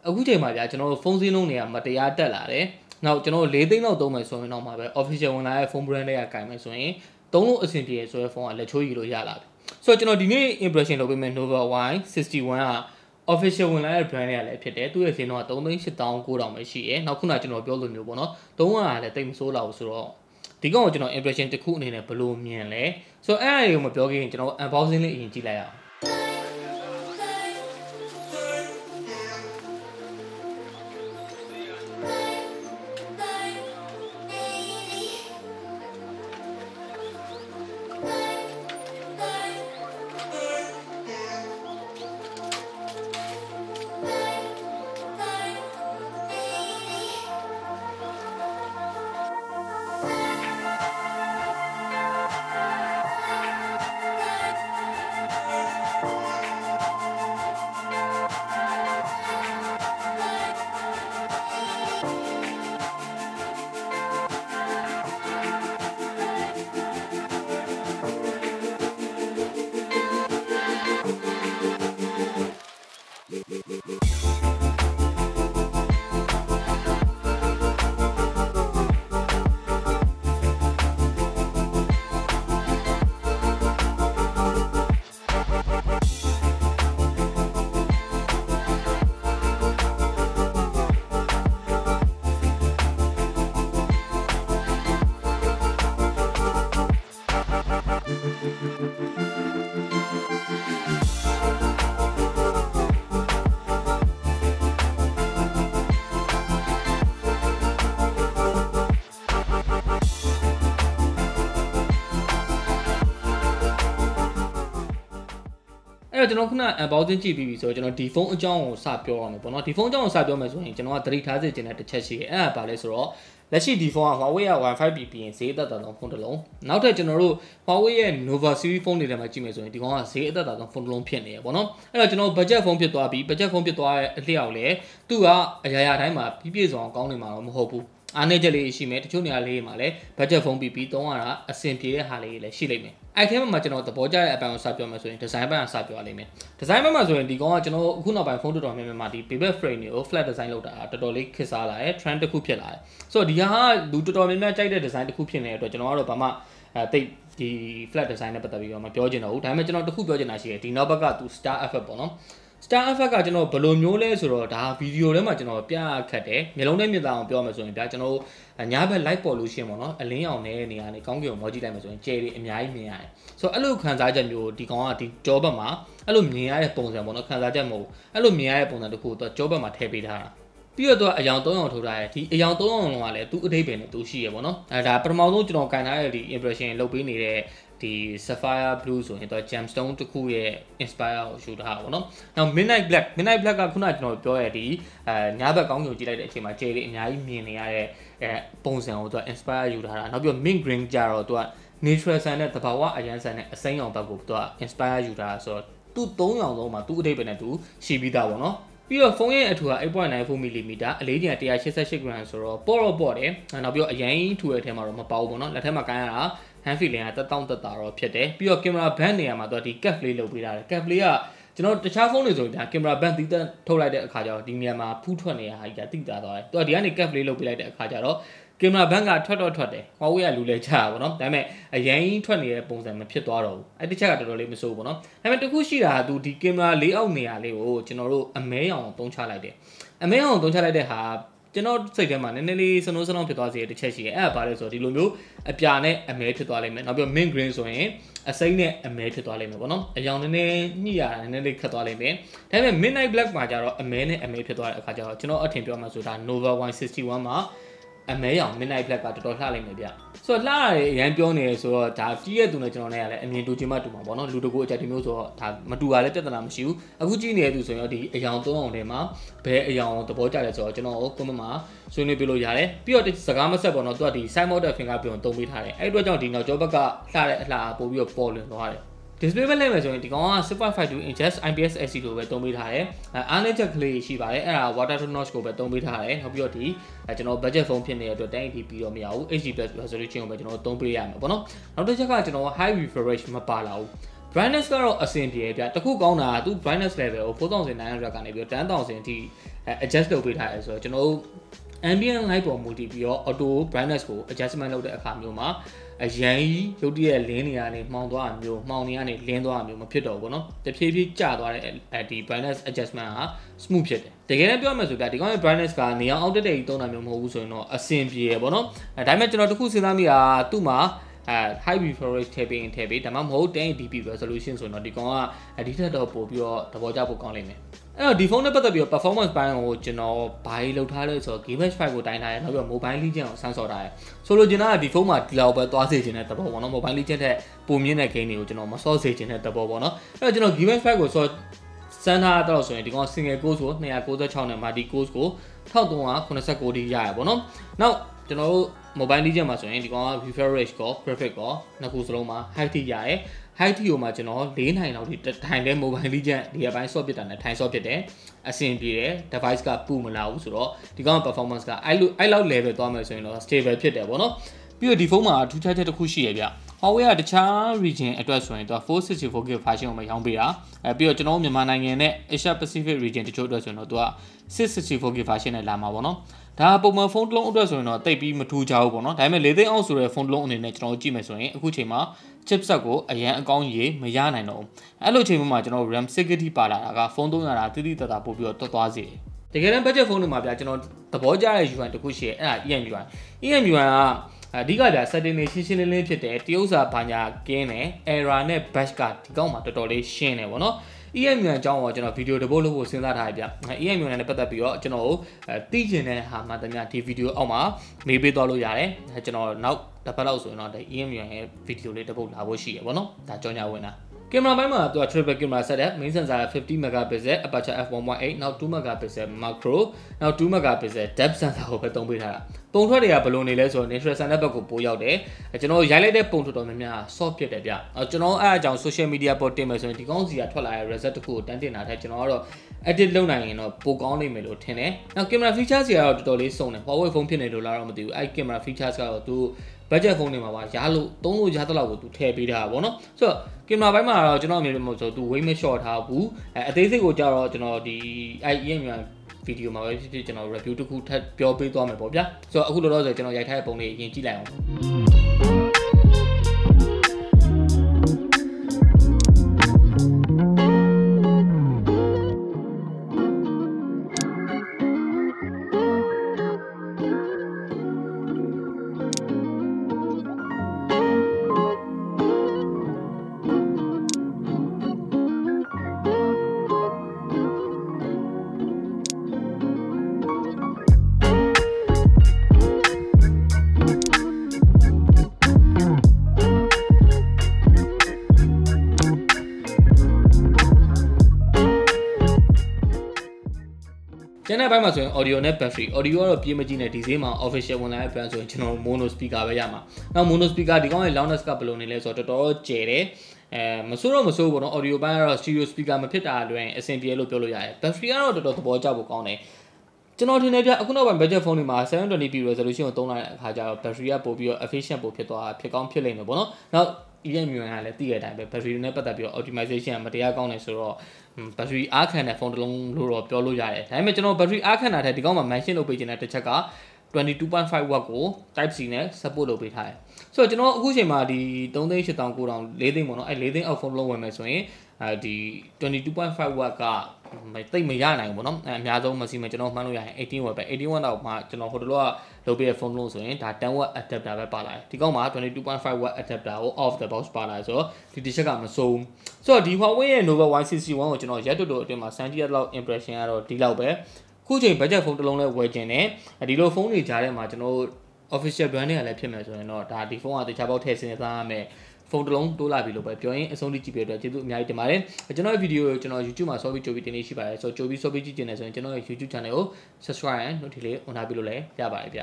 အခုချိန်မှာဗျာကျွန်တော်တို့ဖုန်းစင်းလုံးတွေကမတရားတက်လာတယ်နောက်ကျွန်တော်တို့၄သိန်းလောက်သုံးမယ်ဆိုရင်တော့မှာပဲ official ဝင်လာတဲ့ phone brand တွေကကင်မယ်ဆိုရင်သုံးလို့အဆင်ပြေဆိုတဲ့ဖုန်းကလက်ချိုးယူလို့ရလာပြီဆိုတော့ကျွန်တော်ဒီနေ့ impression လုပ်ပေးမယ် Nova Y61 က official ဝင်လာတဲ့ brand တွေကလည်းဖြစ်တယ်သူ့ရဲ့ဈေးနှုန်းက3,890,000ပဲရှိရယ်နောက်ခုနကျွန်တော်ပြောလိုမျိုးပေါ့နော်300ကလည်းတိတ်မဆိုးလောက်ဆိုတော့ဒီကောင်ကိုကျွန်တော် impression တစ်ခုအနေနဲ့ဘယ်လိုမြင်လဲဆိုတော့အဲ့အရာကိုမပြောခင်ကျွန်တော် unboxing လေးအရင်ကြည့်လိုက်အောင်ကျွန်တော်ခုန unboxing ကြည့်ပြီးပြီဆိုတော့ကျွန်တော်ဒီဖုန်းအကြောင်းကိုစပြောရမယ်ပေါ့နော်ဒီဖုန်းအကြောင်းကိုစပြောမယ်ဆိုရင်ကျွန်တော်ကသတိထားစေချင်တဲ့တစ်ချက်ရှိတယ်အဲ့ဒါဘာလဲဆိုတော့လက်ရှိဒီဖုန်းက Huawei က Wi-Fi ပြင်ဈေးအသက်သာဆုံးဖုန်းတစ်လုံးနောက်ထပ်ကျွန်တော်တို့ Huawei ရဲ့ Nova series ဖုန်းတွေထဲမှာကြည့်မယ်ဆိုရင်ဒီကောင်ကဈေးအသက်သာဆုံးဖုန်းတစ်လုံးဖြစ်နေရပေါ့နော်အဲ့တော့ကျွန်တော် budget ဖုန်းဖြစ်သွားပြီ budget ဖုန်းဖြစ်သွားတဲ့အလျောက်လေသူကအရာရာတိုင်းမှာပြည့်စုံအောင်ကောင်းနေမှာတော့မဟုတ်ဘူးအားနည်းချက်လေးရှိမယ်တချို့နေရာလေးမှာလည်း budget ဖုန်းပြီးသုံးရတာအဆင်ပြေတဲ့ဟာလေးလည်းရှိလိမ့်မယ်အဲ့ထဲမှာကျွန်တော်သဘောကျတဲ့အပိုင်းကိုစပြောမယ်ဆိုရင် design ဘက်ကစပြောရလိမ့်မယ် design ဘက်မှာဆိုရင်ဒီကောင်ကကျွန်တော်အခုနောက်ပိုင်းဖုန်းတော်တော်များများမှာဒီ paper frame တွေကို flat design လုပ်တာတော်တော်လေးခေတ်စားလာတယ် trend တစ်ခုဖြစ်လာတယ်ဆိုတော့ဒီဟာကလူတော်တော်များများကြိုက်တဲ့ design တစ်ခုဖြစ်နေတဲ့အတွက်ကျွန်တော်ကတော့ဘာမှတိတ်ဒီ flat design နဲ့ပတ်သက်ပြီးတော့မပြောချင်တော့ဘူးဒါပေမဲ့ကျွန်တော်တစ်ခုပြောချင်တာရှိတယ်ဒီနောက်ဘက်ကသူ star effect ပေါ့နော် star effect ကကျွန်တော်ဘယ်လိုမျိုးလဲဆိုတော့ဒါဗီဒီယိုထဲမှာကျွန်တော်ပြခတ်တယ်မျိုးလုံးနဲ့မြင်သာအောင်ပြောမယ်ဆိုရင်ဗျာကျွန်တော်ညဘက် light pollution ပေါ့နော်အလင်းရောင်တဲ့နေရာနဲ့ကောင်းကင်ကိုမောကြည့်လိုက်မယ်ဆိုရင်ကျယ်တွေအများကြီးမြင်ရတယ်ဆိုတော့အဲ့လိုခံစားချက်မျိုးဒီကောင်ကဒီကြောဘက်မှာအဲ့လိုမြင်ရတဲ့ပုံစံပေါ့နော်ခံစားချက်မဟုတ်အဲ့လိုမြင်ရတဲ့ပုံစံတစ်ခုတော့ကြောဘက်မှာထည့်ပေးထားတာပြီးတော့အယောင်3အောင်ထိုးထားတယ်ဒီအယောင်3အောင်လုံးကလည်းသူ့အထိပ္ပယ်နဲ့သူရှိရပေါ့နော်ဒါပထမဆုံးကျွန်တော်ကန်ထားတဲ့ဒီ impression လုပ်ပေးနေတဲ့ဒီ sapphire blue ဆိုရင်တော့ gemstone တစ်ခုရဲ့ inspire ကိုယူထားတာပေါ့နော်နောက် midnight black ကခုနကကျွန်တော်ပြောရတဲ့ဒီညဘက်ကောင်းကင်ကိုကြည့်လိုက်တဲ့အချိန်မှာကျယ်လေးအများကြီးမြင်နေရတဲ့ပုံစံကိုသူက inspire ယူထားတာနောက်ပြီး mint green ကြတော့သူက natural ဆန်နဲ့သဘာဝအရန်ဆန်နဲ့အစိမ်းရောင်ဘက်ကိုသူက inspire ယူထားတာဆိုတော့သူ့3ရောင်လုံးမှာသူ့အထိပ္ပယ်နဲ့သူရှိပြီးသားပေါ့နော်ပြီးတော့ဖုန်းရဲ့အထူက 8.94mm အလေးချိန်188 gram ဆိုတော့ပေါ့တယ်နောက်ပြီးတော့အရင်ထူရဲ့အထဲမှာတော့မပေါဘူးပေါ့နော်လက်ထဲမှာကိုင်းရတာ hand feeling ကတက်တာတော့ဖြစ်တယ်ပြီးတော့ camera band နေရာမှာတော့ဒီ cap လေးလုပ်ပေးထားတယ် cap လေးကကျွန်တော်တခြားဖုန်းတွေဆိုရင်ဒါ camera band တီးတက်ထုတ်လိုက်တဲ့အခါကျတော့ဒီနေရာမှာဖူးထွက်နေတာဟာကြီးကတိတာသွားတယ်သူကဒီကနေ cap လေးလုပ်ပေးလိုက်တဲ့အခါကျတော့ကင်မရာဘန်ကထွက်တယ် Huawei ကလူလဲချတာပေါ့နော်ဒါပေမဲ့အရင်ထွက်နေတဲ့ပုံစံမဖြစ်သွားတော့ဘူးအဲ့ဒီချက်ကတော်တော်လေးမဆိုးဘူးပေါ့နော်ဒါပေမဲ့တခုရှိတာကသူဒီကင်မရာလေးအောက်နေရာလေးကိုကျွန်တော်တို့အမဲရောင်သုံးချလိုက်တယ်အမဲရောင်သုံးချလိုက်တဲ့ဟာကျွန်တော်စိတ်ထဲမှာနည်းနည်းလေးစနိုးဖြစ်သွားစေတဲ့တစ်ချက်ရှိတယ်အဲ့ဒါဘာလဲဆိုတော့ဒီလိုမျိုးအပြာနဲ့အမဲဖြစ်သွားလိမ့်မယ်နောက်ပြီး mint green ဆိုရင်အစိမ်းနဲ့အမဲဖြစ်သွားလိမ့်မယ်ပေါ့နော်အရောင်နည်းနည်းညှိရတာနည်းနည်းလေးခတ်သွားလိမ့်မယ်ဒါပေမဲ့ midnight black မှာကျတော့အမဲနဲ့အမဲဖြစ်သွားတဲ့အခါကျတော့ကျွန်တော်အထင်ပြောမှဆိုတာ Nova Y61 မှာအမဲရောင် midnight black ကတော်တော်လှလိမ့်မယ်ဗျဆိုတော့လှရတယ်အရင်ပြောနေရဆိုတော့ဒါကြီးရဲ့သူနဲ့ကျွန်တော်နဲ့ကလည်းအမြင်တူချင်းမှတူမှာပေါ့နော်လူတကူအကြိုက်ဒီမျိုးဆိုတော့ဒါမတူတာလည်းပြဿနာမရှိဘူးအခုကြည့်နေတဲ့သူဆိုရင်တော့ဒီအယောင်3အောင်ထဲမှာဘယ်အယောင်သဘောကျလဲဆိုတော့ကျွန်တော်ကို comment မှာဆွေးနွေးပြလို့ရတယ်ပြီးတော့စကားမဆက်ပေါ့နော်သူကဒီ side mount fingerprint ကိုတုံးပေးထားတယ်အဲ့အတွက်ကြောင့်ဒီနောက်ကျောဘက်ကလှတဲ့အလှပို့ပြီးတော့ပေါ်လွင်သွားတယ် display ပဲလဲမယ်ဆိုရင်ဒီကောင်က 6.52 inches IPS LCD ကိုပဲတုံးပေးထားတယ်အားနည်းချက်ကလေးရှိပါတယ်အဲ့ဒါ water notch ကိုပဲတုံးပေးထားတယ်နောက်ပြီးတော့ဒီကျွန်တော် budget phone ဖြစ်နေတဲ့အတွက် 1080p ပြီးတော့မရဘူး HD+ resolution ကိုပဲကျွန်တော်တုံးပေးရမှာပေါ့နော်နောက်တစ်ချက်ကကျွန်တော် high refresh မပါလာဘူး brightness ကတော့အဆင်ပြေဗျတခုကောင်းတာသူ brightness level ကို4900ကနေပြီးတော့10,000အထိ adjust လုပ်ပေးထားရဲဆိုတော့ကျွန်တော်တို့ ambient light ပေါ်မူတည်ပြီးတော့ auto brightness ကို adjustment လုပ်တဲ့အခါမျိုးမှာအရင်ကြီးရုပ်တရက်လင်းနေရနေမှောင်သွားတာမျိုးမှောင်နေရနေလင်းသွားတာမျိုးမဖြစ်တော့ဘူးပေါ့နော်တဖြည်းဖြည်းကျသွားတဲ့ဒီ brightness adjustment ဟာ smooth ဖြစ်တယ်တကယ်လည်းပြောမှဆိုပြဒီကောင်ရဲ့ brightness ကနေအောင် out တက်ကြီးသုံးတာမျိုးမဟုတ်ဘူးဆိုရင်တော့အဆင်ပြေရပေါ့နော်ဒါပေမဲ့ကျွန်တော်တခုစဉ်းစားမိတာသူ့မှာhigh refresh rate ထည့်ပေးဒါမှမဟုတ် 1080p resolution ဆိုတော့ဒီကောင်ကဒီထက်တော့ပို့ပြီးတော့သဘောကျဖို့ကောင်းလိမ့်မယ်အဲ့တော့ဒီဖုန်းနဲ့ပတ်သက်ပြီးတော့ performance ပိုင်းကိုကျွန်တော်ဘာကြီးလောက်ထားလဲဆိုတော့ Game X5 ကိုတိုင်းထားတယ်နောက်ပြီးတော့ Mobile Legends ကိုစမ်းဆော်ထားတယ်ဆိုလိုချင်တာကဒီဖုန်းမှာဒီလောက်ပဲသွားစေချင်တဲ့သဘောပေါ့နော် Mobile Legends ထက်ပိုမြင့်တဲ့ game တွေကိုကျွန်တော်မဆော့စေချင်တဲ့သဘောပေါ့နော်အဲ့တော့ကျွန်တော် Game X5 ကိုဆော့စမ်းထားတော့ဆိုရင်ဒီကောင် single course ကို296နဲ့ multi course ကို1389ဒီရရပေါ့နော်နောက်ကျွန်တော်တို့ Mobile Legends မှာဆိုရင်ဒီကောင်က refresh rate ကို graphic ကိုနှစ်ခုစလုံးမှာ high ထိရတယ်high ကိုမှကျွန်တော်4နိုင်လောက်ထိထိုင်တဲ့ Mobile Legends ဒီအပိုင်း soft ဖြစ်တာနဲ့ထိုင် soft ဖြစ်တယ်အဆင်ပြေတယ် device ကပူမလာဘူးဆိုတော့ဒီကောင် performance ကအဲ့လောက် level သွားမယ်ဆိုရင်တော့ stable ဖြစ်တယ်ပေါ့နော်ပြီးတော့ဒီဖုန်းမှာထူးခြားချက်တစ်ခုရှိရဗျHuawei ကတခြား region အတွက်ဆိုရင်တော့ 464GB version ကိုမှရောင်းပေးတာပြီးတော့ကျွန်တော်မြန်မာနိုင်ငံနဲ့ Asia Pacific region တချို့အတွက်ဆိုရင်တော့သူက 664GB version နဲ့လာမှာပေါ့နော်ဒါပုံမှန်ဖုန်းတစ်လုံးအတွက်ဆိုရင်တော့တိတ်ပြီးမထူးခြားဘူးပေါ့နော်ဒါပေမဲ့4သိန်းအောက်ဆိုတဲ့ဖုန်းတစ်လုံးအနေနဲ့ကျွန်တော်ကြည့်မယ်ဆိုရင်အခုချိန်မှာ chipset ကိုအရန်အကောင်းကြီးမရနိုင်တော့ဘူးအဲ့လိုချိန်မှာကျွန်တော် RAM 6GB ပါလာတာကဖုန်း300တာတိတိတတ်တာပို့ပြီးတော့တွတ်သွားစေတယ်တကယ်တမ်း budget ဖုန်းတွေမှာဗျာကျွန်တော်သဘောကျတဲ့ UI တခုရှိရဲအဲ့ဒါ EMUI ကအဓိကဗျာ setting တွေရှင်းလင်းဖြစ်တယ်တရုပ်စာဘာညာကင်းတယ် error နဲ့ batch ကဒီကောက်မှာတော်တော်လေးရှင်းတယ်ပေါ့နော် EMUI အကြောင်းကိုကျွန်တော်ဗီဒီယိုတစ်ပုတ်လုပ်ဖို့စဉ်းစားထားရဗျ EMUI နဲ့ပတ်သက်ပြီးတော့ကျွန်တော်သိချင်တဲ့ဟာမှတည်းများဒီဗီဒီယိုအောက်မှာမေးပေးသွားလို့ရတယ်ကျွန်တော်နောက်တစ်ပတ်လောက်ဆိုရင်တော့ EMUI ရဲ့ဗီဒီယိုလေးတစ်ပုတ်လာဖို့ရှိရပေါ့နော်ဒါကြောင့်ညာဝင်တာကင်မရာပိုင်းမှာသူက triple camera set တဲ့ main sensor 50 megapixel aperture f1.8 နောက်2 megapixel macro နောက်2 megapixel depth sensor ကိုပဲသုံးပေးထားတာပုံထွက်တွေကဘယ်လိုနေလဲဆိုတော့ natural sun ဘက်ကိုပို့ရောက်တယ်ကျွန်တော်ရိုက်လိုက်တဲ့ပုံထွက်တော်များများ soft ဖြစ်တယ်ဗျကျွန်တော်အဲ့အကြောင်း social media ပေါ်တင်မယ်ဆိုရင်ဒီကောင်းစီကထွက်လာတဲ့ result တစ်ခုကိုတန်းတင်တာထက်ကျွန်တော်ကတော့ edit လုပ်နိုင်ရင်တော့ပိုကောင်းနိုင်မယ်လို့ထင်တယ်နောက်ကင်မရာ features တွေကတော့တော်တော်လေးစုံတယ် Huawei ဖုန်းဖြစ်နေလို့လားတော့မသိဘူးအဲ့ကင်မရာ features ကတော့သူbudget ဖုန်းတွေမှာပါရလို့သုံးလို့ရတဲ့လောက်ကိုသူထည့်ပေးထားတာပေါ့နော်ဆိုတော့ကင်မရာပိုင်းမှာတော့ကျွန်တော်အမြင်လို့မဟုတ်ဆိုသူ weight မ short ထားဘူးအသေးစိတ်ကိုကြတော့ကျွန်တော်ဒီ EMUI ဗီဒီယိုမှာပဲဖြစ်ဖြစ်ကျွန်တော် review တစ်ခုထပ်ပြောပေးသွားမယ်ပေါ့ဗျာဆိုတော့အခုလောလောဆယ်ကျွန်တော်ရိုက်ထားတဲ့ပုံလေးရင်ကြည့်လိုက်အောင်ကျန်တဲ့ဘက်မှာဆိုရင် audio နဲ့ battery audio ကတော့ပြေးမကြည့်နဲ့ဒီဈေးမှာ official ဝင်လာတဲ့ brand ဆိုရင်ကျွန်တော် mono speaker ပဲရမှာနောက် mono speaker ဒီကောင်ရဲ့ loudness ကဘယ်လိုနေလဲဆိုတော့တော်တော်ကျယ်တယ်မစိုးဘူးပေါ့နော် audio ဘက်ကတော့ stereo speaker မဖြစ်တာအတွင်းအဆင်ပြေလို့ပြောလို့ရတယ် battery ကတော့တော်တော်သဘောကျဖို့ကောင်းတယ်ကျွန်တော်ထင်တယ်ဗျအခုနောက်ပိုင်း budget phone တွေမှာ 720p resolution ကိုသုံးလာတဲ့အခါကျတော့ battery ကပို့ပြီးတော့ efficient ပို့ဖြစ်ကောင်းဖြစ်လိမ့်မယ်ပေါ့နော်နောက် EMUI ကလည်းသိရတဲ့အတိုင်းပဲ battery နဲ့ပတ်သက်ပြီးတော့ optimization မတရားကောင်းတယ်ဆိုတော့ battery အားခံတဲ့ဖုန်းတစ်လုံးလို့တော့ပြောလို့ရတယ်ဒါပေမဲ့ကျွန်တော် battery အားခံတာတဲ့ဒီကောင်မှာ mention လုပ်ပေးခြင်းတဲ့တစ်ချက်က 22.5 watt ကို type C နဲ့ support လုပ်ပေးထားတယ်ဆိုတော့ကျွန်တော်အခုချိန်မှာဒီ 3,89000 4သိန်းပေါ့နော်အဲ့4သိန်းအောက်ဖုန်းလုံးဝင်မယ်ဆိုရင်ဒီ 22.5 watt ကတိတ်မရနိုင်ဘူးပေါ့နော်အများဆုံးမရှိမှကျွန်တော်မှန်းလို့ရရင်18 watt ပဲ18 watt တော့မှကျွန်တော်ဟိုတလောကလုပ်ပေးတဲ့ဖုန်းလုံးဆိုရင်ဒါ10 watt adapter ပဲပါလာတယ်ဒီကောင်မှာ 22.5 watt adapter ကို off the box ပါလာဆိုတော့ဒီတစ်ချက်ကမစိုးဘူးဆိုတော့ဒီ Huawei ရဲ့ Nova Y61 ကိုကျွန်တော်ရက်တော်အတွင်းမှာစမ်းကြည့်ရတဲ့လောက် impression ကတော့ဒီလောက်ပဲခုချိန် budget ဖုန်းတစ်လုံးလဲဝယ်ကျင်တယ်ဒီလိုဖုန်းတွေကြားထဲမှာကျွန်တော် official brand တွေကလည်းဖြစ်မယ်ဆိုရင်တော့ဒါဒီဖုန်းကတခြားပေါက်ထည့်စင်းသားရမယ်ဖုန်းတစ်လုံးတိုးလာပြီလို့ပဲပြောရင်အဆုံးထိကြည့်ပြတော့ကျေးဇူးအများကြီးတင်ပါတယ်ကျွန်တော်ရဲ့ဗီဒီယိုကိုကျွန်တော် YouTube မှာစောပြီးကြိုပြီးတင်နေရှိပါတယ်ဆိုတော့ကြိုပြီးစောပြီးကြည့်ကျင်တယ်ဆိုရင်ကျွန်တော်ရဲ့ YouTube channel ကို subscribe and notification လေး on ထားပြီးလို့လည်းရပါတယ်ဗျ